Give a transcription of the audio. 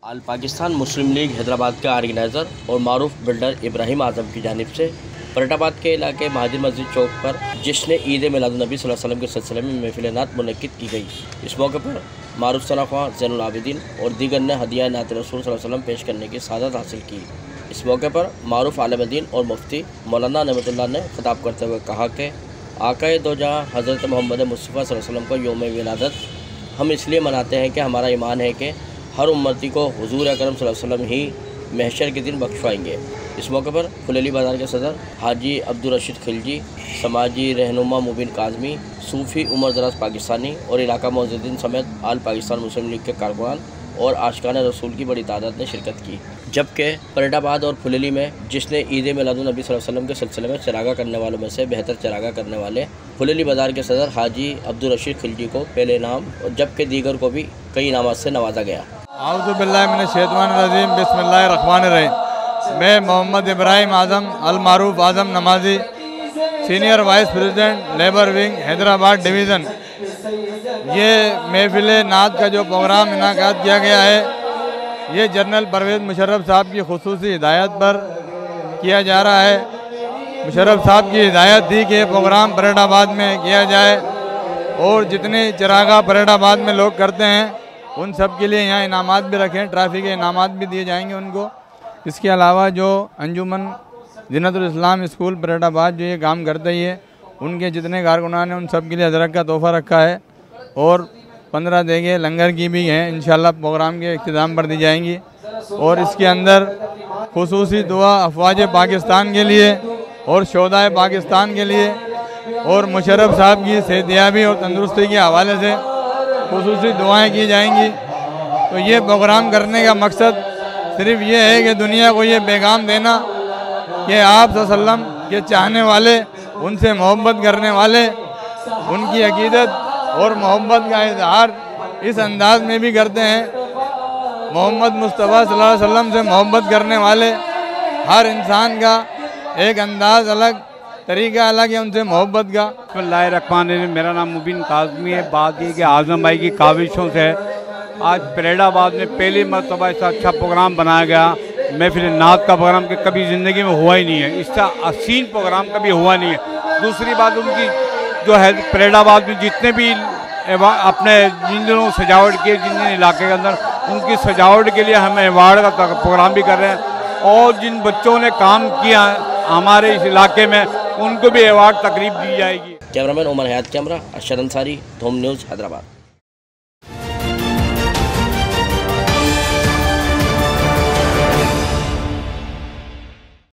आल पाकिस्तान मुस्लिम league Hyderabad के organiser और मारूफ builder Ibrahim आज़म की जानिब से फरीदाबाद के इलाके महाजिर मस्जिद चौक पर जश्न ईद मिलादुन्नबी सल्लल्लाहु अलैहि वसल्लम के सिलसिले में महफिल नात मुनक्किद की गई। इस मौके पर मारूफ सना ख्वां ज़ैनुल आबिदीन और दीगर ने हदिया नात रसूल सल्लल्लाहु अलैहि वसल्लम पेश करने की सादत हासिल की। इस मौके पर मारूफ आलिम दीन और मुफ्ती मौलाना नेमतुल्लाह ने खिताब करते हुए कहा कि आकाए दो जहां हज़रत मोहम्मद मुस्तफ़ा सल्लल्लाहु अलैहि वसल्लम को यौम विलादत हम इसलिए मनाते हैं कि हमारा ईमान है कि हर उम्मती को हुजूर अकरम सल्लल्लाहु अलैहि वसल्लम ही महशर के दिन बख्शवाएंगे। इस मौके पर फुलेली बाज़ार के सदर हाजी अब्दुल रशीद खिलजी, समाजी रहनुमा मुबीन काज़मी, सूफ़ी उमर दराज पाकिस्तानी और इलाका मुअज़्ज़िज़ीन समेत आल पाकिस्तान मुस्लिम लीग के कारकुनान और आशिकान रसूल की बड़ी तादाद ने शिरकत की। जबकि फरीदाबाद और फुलेली में जिसने ईद मिलादुन्नबी सल्लल्लाहु अलैहि वसल्लम के सिलसिले में चरागा करने वालों में से बेहतर चरागा करने वाले फुलेली बाज़ार के सदर हाजी अब्दुल रशीद खिलजी को पहले इनाम और जबकि दीगर को भी कई इनामात से नवाजा गया। आऊज़ुबिल्लाहि मिनश्शैतानिर्रजीम, बिस्मिल्लाहिर्रहमानिर्रहीम। मैं मोहम्मद इब्राहिम आज़म अल Maroof Azam Namazi, senior vice president labour wing Hyderabad division. ये महफिल नात का जो प्रोग्राम इनाकात किया गया है, ये जनरल परवेज़ मुशर्रफ साहब की खुसूसी हिदायत पर किया जा रहा है। मुशर्रफ साहब की हिदायत थी कि ये प्रोग्राम फरीदाबाद में किया जाए और जितने चरागा फरीदाबाद में लोग करते हैं उन सब के लिए यहाँ इनामात भी रखें, ट्रैफिक के इनामात भी दिए जाएंगे उनको। इसके अलावा जो अंजुमन ज़ीनतुल इस्लाम स्कूल फरीदाबाद जो ये काम करते ही है, उनके जितने कारकुनान हैं उन सब के लिए अजरक का तोहफ़ा रखा है और 15 देगे लंगर की भी हैं, इंशाल्लाह प्रोग्राम के इख्तिताम पर दी जाएंगी। और इसके अंदर खुसूसी दुआ अफवाज पाकिस्तान के लिए और शोहदाए पाकिस्तान के लिए और मुशर्रफ साहब की सेहतियाबी और तंदुरुस्ती के हवाले से खुसूसी दुआएं की जाएंगी। तो ये प्रोग्राम करने का मकसद सिर्फ ये है कि दुनिया को ये पैगाम देना कि आप सल्लल्लाहु अलैहि वसल्लम के चाहने वाले, उनसे मोहब्बत करने वाले, उनकी अकीदत और मोहब्बत का इजहार इस अंदाज में भी करते हैं। मोहम्मद मुस्तफ़ा सल्लल्लाहु अलैहि वसल्लम से मोहब्बत करने वाले हर इंसान का एक अंदाज अलग, तरीका अलग है उनसे मोहब्बत का। बिस्मिल्लाहिर्रहमानिर्रहीम। मेरा नाम मुबीन काज़मी है। बात ये कि आज़म भाई की काविशों से आज फरीदाबाद में पहली मरतबा ऐसा अच्छा प्रोग्राम बनाया गया। महफिल नात का प्रोग्राम के कभी ज़िंदगी में हुआ ही नहीं है, इसका हसीन प्रोग्राम कभी हुआ नहीं है। दूसरी बात, उनकी जो है फरीदाबाद में जितने भी अपने जिन दिनों सजावट किए, जिन इलाके के अंदर उनकी सजावट के लिए हम अवार्ड का प्रोग्राम भी कर रहे हैं और जिन बच्चों ने काम किया हमारे इस इलाके में उनको भी अवार्ड तकरीब दी जाएगी। कैमरामैन उमर हयात, कैमरा अशर अंसारी, धूम न्यूज़ हैदराबाद।